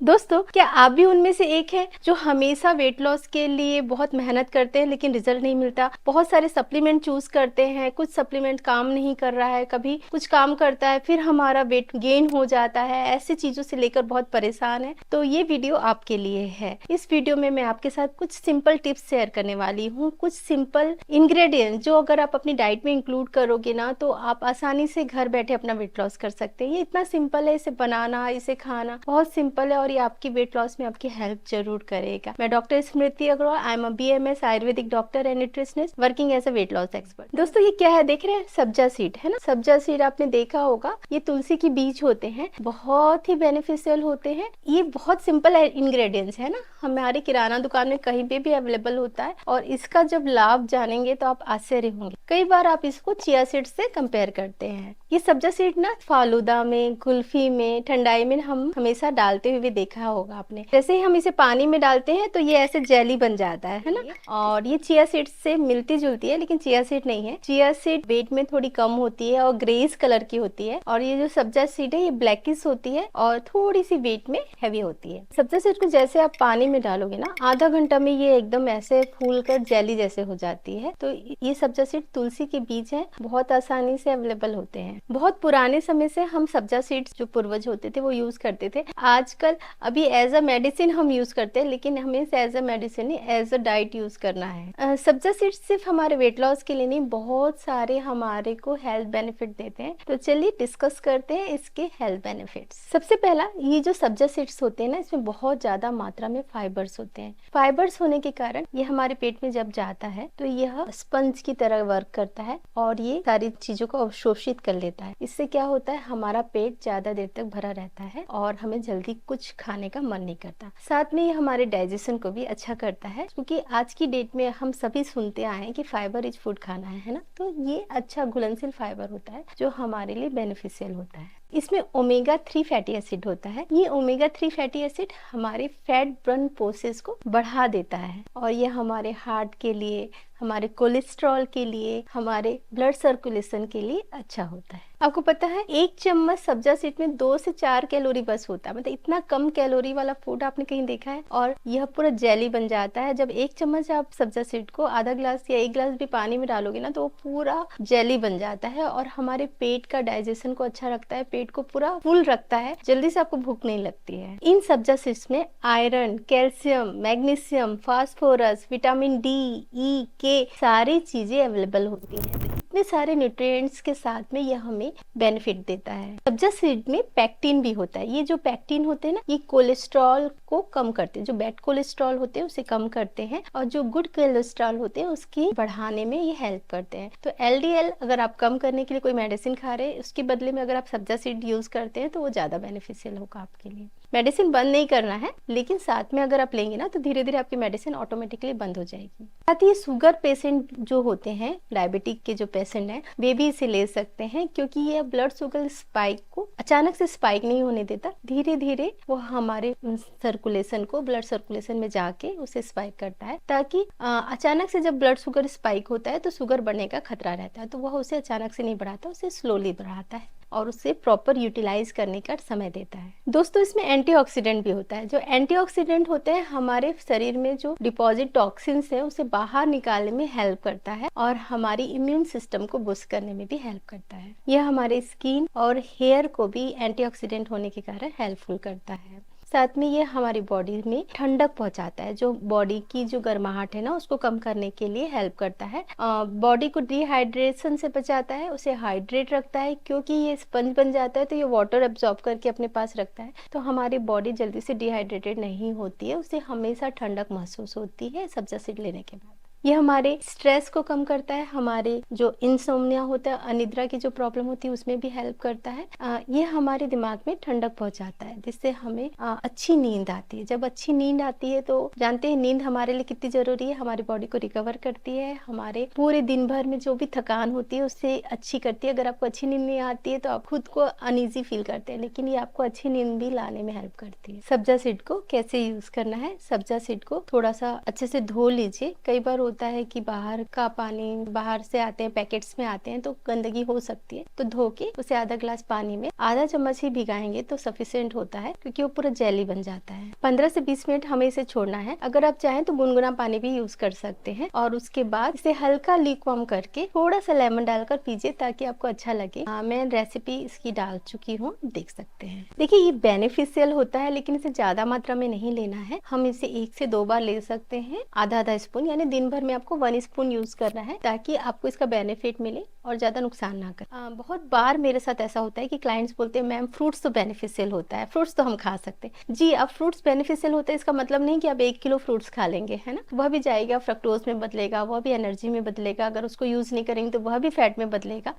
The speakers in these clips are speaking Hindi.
दोस्तों, क्या आप भी उनमें से एक हैं जो हमेशा वेट लॉस के लिए बहुत मेहनत करते हैं लेकिन रिजल्ट नहीं मिलता? बहुत सारे सप्लीमेंट चूज करते हैं, कुछ सप्लीमेंट काम नहीं कर रहा है, कभी कुछ काम करता है फिर हमारा वेट गेन हो जाता है। ऐसी चीजों से लेकर बहुत परेशान है, तो ये वीडियो आपके लिए है। इस वीडियो में मैं आपके साथ कुछ सिंपल टिप्स शेयर करने वाली हूँ, कुछ सिंपल इंग्रेडिएंट्स जो अगर आप अपनी डाइट में इंक्लूड करोगे ना तो आप आसानी से घर बैठे अपना वेट लॉस कर सकते हैं। ये इतना सिंपल है, इसे बनाना, इसे खाना बहुत सिंपल है और ये आपकी वेट लॉस में आपकी हेल्प जरूर करेगा। मैं doctor Smriti Agarwal, I am a BMS Ayurvedic doctor and nutritionist working as a weight loss expert. दोस्तों, ये क्या है देख रहे हैं? सब्जा सीड है ना। सब्जा सीड आपने देखा होगा, ये तुलसी के बीज होते हैं, बहुत ही बेनिफिशियल होते हैं। ये बहुत सिंपल इंग्रेडिएंट्स है ना, हमारे किराना दुकान में कहीं पे भी अवेलेबल होता है और इसका जब लाभ जानेंगे तो आप आश्चर्य होंगे। कई बार आप इसको चिया सीड से कंपेयर करते हैं। ये सब्जा सीड ना फालूदा में, कुल्फी में, ठंडाई में हम हमेशा डालते हुए देखा होगा आपने। जैसे ही हम इसे पानी में डालते हैं तो ये ऐसे जेली बन जाता है ना। और ये चिया सीड से मिलती जुलती है लेकिन चिया सीड नहीं है। चिया सीड वेट में थोड़ी कम होती है और ग्रेस कलर की होती है और ये जो सब्जा सीड है ये ब्लैकिश होती है और थोड़ी सी वेट में हैवी होती है। सब्जा सीड को जैसे आप पानी में डालोगे ना, आधा घंटा में ये एकदम ऐसे फूल कर जेली जैसे हो जाती है। तो ये सब्जा सीड तुलसी के बीज है, बहुत आसानी से अवेलेबल होते हैं। बहुत पुराने समय से हम सब्जा सीड्स जो पूर्वज होते थे वो यूज करते थे। आजकल अभी एज अ मेडिसिन हम यूज करते हैं, लेकिन हमें एज अ मेडिसिन नहीं, एज अ डाइट यूज करना है। सब्जा सीड्स सिर्फ हमारे वेट लॉस के लिए नहीं, बहुत सारे हमारे को हेल्थ बेनिफिट देते हैं। तो चलिए डिस्कस करते हैं इसके हेल्थ बेनिफिट्स। सबसे पहला, ये जो सब्जा सीड्स होते हैं ना, इसमें बहुत ज्यादा मात्रा में फाइबर्स होते हैं। फाइबर्स होने के कारण ये हमारे पेट में जब जाता है तो यह स्पंज की तरह वर्क करता है और ये सारी चीजों को अवशोषित कर लेता है। इससे क्या होता है, हमारा पेट ज्यादा देर तक भरा रहता है और हमें जल्दी कुछ खाने का मन नहीं करता। साथ में ये हमारे डाइजेशन को भी अच्छा करता है, क्योंकि आज की डेट में हम सभी सुनते आए हैं कि फाइबर रिच फूड खाना है ना। तो ये अच्छा घुलनशील फाइबर होता है जो हमारे लिए बेनिफिशियल होता है। इसमें ओमेगा 3 फैटी एसिड होता है। ये ओमेगा 3 फैटी एसिड हमारे फैट बर्न प्रोसेस को बढ़ा देता है और ये हमारे हार्ट के लिए, हमारे कोलेस्ट्रॉल के लिए, हमारे ब्लड सर्कुलेशन के लिए अच्छा होता है। आपको पता है, एक चम्मच सब्जा सीड में 2 से 4 कैलोरी बस होता है। मतलब इतना कम कैलोरी वाला फूड आपने कहीं देखा है? और यह पूरा जेली बन जाता है। जब एक चम्मच आप सब्जा सीड को आधा ग्लास या 1 ग्लास भी पानी में डालोगे ना तो वो पूरा जेली बन जाता है और हमारे पेट का डाइजेशन को अच्छा रखता है, पेट को पूरा फुल रखता है, जल्दी से आपको भूख नहीं लगती है। इन सब्जा सीड्स में iron, calcium, magnesium, phosphorus, vitamin D, E, K सारी चीजें अवेलेबल होती हैं। इतने सारे न्यूट्रिएंट्स के साथ में यह हमें बेनिफिट देता है। सब्जा सीड में पैक्टिन भी होता है। ये जो पैक्टिन होते हैं ना, ये कोलेस्ट्रॉल को कम करते हैं। जो बैड कोलेस्ट्रॉल होते हैं उसे कम करते हैं और जो गुड कोलेस्ट्रॉल होते हैं उसकी बढ़ाने में ये हेल्प करते हैं। तो LDL अगर आप कम करने के लिए कोई मेडिसिन खा रहे हैं, उसके बदले में अगर आप सब्जा सीड यूज करते हैं तो वो ज्यादा बेनिफिशियल होगा आपके लिए। मेडिसिन बंद नहीं करना है, लेकिन साथ में अगर आप लेंगे ना तो धीरे धीरे आपकी मेडिसिन ऑटोमेटिकली बंद हो जाएगी। साथ ही शुगर पेशेंट जो होते हैं, डायबिटिक के जो पेशेंट हैं, वे भी इसे ले सकते हैं, क्योंकि ये ब्लड शुगर स्पाइक को अचानक से स्पाइक नहीं होने देता। धीरे धीरे वो हमारे सर्कुलेशन को, ब्लड सर्कुलेशन में जाके उसे स्पाइक करता है, ताकि अचानक से जब ब्लड शुगर स्पाइक होता है तो शुगर बढ़ने का खतरा रहता है, तो वह उसे अचानक से नहीं बढ़ाता, उसे स्लोली बढ़ाता है और उसे प्रॉपर यूटिलाइज करने का समय देता है। दोस्तों, इसमें एंटीऑक्सीडेंट भी होता है। जो एंटीऑक्सीडेंट होते हैं हमारे शरीर में जो डिपॉजिट टॉक्सिन्स है उसे बाहर निकालने में हेल्प करता है और हमारी इम्यून सिस्टम को बूस्ट करने में भी हेल्प करता है। यह हमारे स्किन और हेयर को भी एंटीऑक्सीडेंट होने के कारण हेल्पफुल करता है। साथ में ये हमारी बॉडी में ठंडक पहुंचाता है, जो बॉडी की जो गर्माहट है ना उसको कम करने के लिए हेल्प करता है। बॉडी को डिहाइड्रेशन से बचाता है, उसे हाइड्रेट रखता है, क्योंकि ये स्पंज बन जाता है तो ये वाटर एब्जॉर्ब करके अपने पास रखता है, तो हमारी बॉडी जल्दी से डिहाइड्रेटेड नहीं होती है, उसे हमेशा ठंडक महसूस होती है सब्जा सीड लेने के बाद। ये हमारे स्ट्रेस को कम करता है, हमारे जो इंसोम्निया होता है, अनिद्रा की जो प्रॉब्लम होती है उसमें भी हेल्प करता है। ये हमारे दिमाग में ठंडक पहुंचाता है, जिससे हमें अच्छी नींद आती है। जब अच्छी नींद आती है तो जानते हैं नींद हमारे लिए कितनी जरूरी है, हमारी बॉडी को रिकवर करती है, हमारे पूरे दिन भर में जो भी थकान होती है उससे अच्छी करती है। अगर आपको अच्छी नींद नहीं आती है तो आप खुद को अनईजी फील करते हैं, लेकिन ये आपको अच्छी नींद भी लाने में हेल्प करती है। सब्जा सीड को कैसे यूज करना है? सब्जा सीड को थोड़ा सा अच्छे से धो लीजिए। कई बार होता है कि बाहर का पानी बाहर से आते हैं, पैकेट्स में आते हैं, तो गंदगी हो सकती है। तो धो के उसे आधा ग्लास पानी में आधा चम्मच ही भिगाएंगे तो सफिशिएंट होता है, क्योंकि वो पूरा जेली बन जाता है। 15 से 20 मिनट हमें इसे छोड़ना है। अगर आप चाहें तो गुनगुना पानी भी यूज कर सकते हैं, और उसके बाद इसे हल्का ल्यूकवार्म करके थोड़ा सा लेमन डालकर पीजिए, ताकि आपको अच्छा लगे। मैं रेसिपी इसकी डाल चुकी हूँ, देख सकते हैं। देखिए, ये बेनिफिशियल होता है, लेकिन इसे ज्यादा मात्रा में नहीं लेना है। हम इसे 1 से 2 बार ले सकते हैं, आधा आधा स्पून, यानी दिन भर में आपको 1 स्पून यूज करना है, ताकि आपको इसका बेनिफिट मिले और ज्यादा नुकसान ना करे। बहुत बार मेरे साथ ऐसा होता है कि क्लाइंट्स बोलते हैं मैम फ्रूट्स तो बेनिफिशियल होता है, फ्रूट्स तो हम खा सकते हैं। जी, अब फ्रूट्स बेनिफिशियल होता है इसका मतलब नहीं कि आप 1 किलो फ्रूट्स खा लेंगे, है ना। वह भी जाएगा फ्रक्टोज में बदलेगा, वह भी एनर्जी में बदलेगा। अगर उसको यूज नहीं करेंगे तो वह भी फैट में बदलेगा।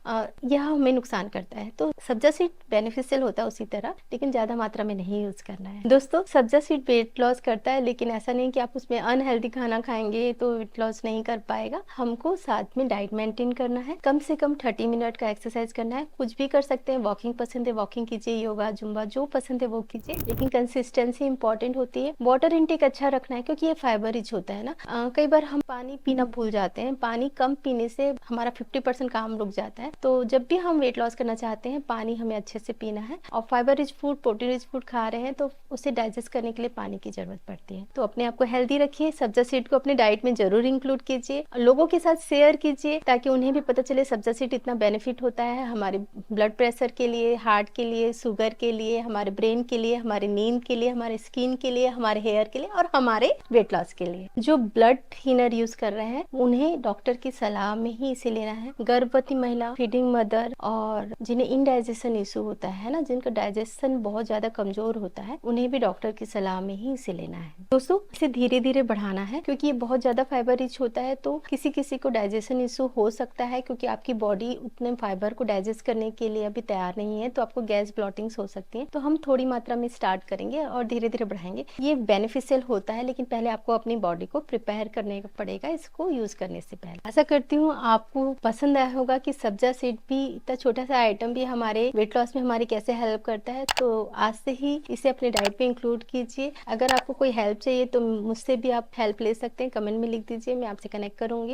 यह हमें नुकसान करता है। तो सब्जा सीड बेनिफिशियल होता है उसी तरह, लेकिन ज्यादा मात्रा में नहीं यूज करना है। दोस्तों, सब्जा सीड वेट लॉस करता है, लेकिन ऐसा नहीं कि आप उसमें अनहेल्दी खाना खाएंगे तो वेट लॉस नहीं कर पाएगा। हमको साथ में डाइट मेंटेन करना है, कम से कम 30 मिनट का एक्सरसाइज करना है। कुछ भी कर सकते हैं, वॉकिंग पसंद है वॉकिंग कीजिए, योगा जुम्बा जो पसंद है वो कीजिए, लेकिन कंसिस्टेंसी इंपॉर्टेंट होती है। वाटर इनटेक अच्छा रखना है, क्योंकि ये फाइबर रिच होता है ना। कई बार हम पानी पीना भूल जाते हैं। पानी कम पीने से हमारा 50% काम रुक जाता है। तो जब भी हम वेट लॉस करना चाहते हैं, पानी हमें अच्छे से पीना है। और fibre rich food, protein rich food खा रहे हैं तो उसे डाइजेस्ट करने के लिए पानी की जरूरत पड़ती है। तो अपने आप को हेल्दी रखिए, सब्जा सीड को अपने डाइट में जरूर इंक्लूड कीजिए, लोगों के साथ शेयर कीजिए, ताकि उन्हें भी पता चले सब्जा सीड इतना बेनिफिट होता है हमारे ब्लड प्रेशर के लिए, हार्ट के लिए, शुगर के लिए, हमारे ब्रेन के लिए, हमारे नींद के लिए, हमारे स्किन के लिए, हमारे हेयर के लिए और हमारे वेट लॉस के लिए। जो ब्लड थिनर यूज कर रहे हैं उन्हें डॉक्टर की सलाह में ही इसे लेना है। गर्भवती महिला, फीडिंग मदर और जिन्हें इनडाइजेशन इशू होता है ना, जिनका डाइजेशन बहुत ज्यादा कमजोर होता है, उन्हें भी डॉक्टर की सलाह में ही इसे लेना है। दोस्तों, इसे धीरे धीरे बढ़ाना है, क्योंकि ये बहुत ज्यादा फाइबर रिच होता है। तो किसी किसी को डाइजेशन इशू हो सकता है, क्योंकि आपकी बॉडी उतने फाइबर को डाइजेस्ट करने के लिए अभी तैयार नहीं है, तो आपको गैस ब्लॉटिंग्स हो सकती है। तो हम थोड़ी मात्रा में स्टार्ट करेंगे और धीरे धीरे बढ़ाएंगे। ये बेनिफिशियल होता है, लेकिन पहले आपको अपनी बॉडी को प्रिपेयर करने पड़ेगा इसको यूज करने से पहले। आशा करती हूँ आपको पसंद आया होगा कि सब्जा सीड भी, इतना छोटा सा आइटम भी हमारे वेट लॉस में हमारी कैसे हेल्प करता है। तो आज से ही इसे अपने डाइट में इंक्लूड कीजिए। अगर आपको कोई हेल्प चाहिए तो मुझसे भी आप हेल्प ले सकते हैं, कमेंट में लिख दीजिए, मैं आपसे कनेक्ट करूंगी।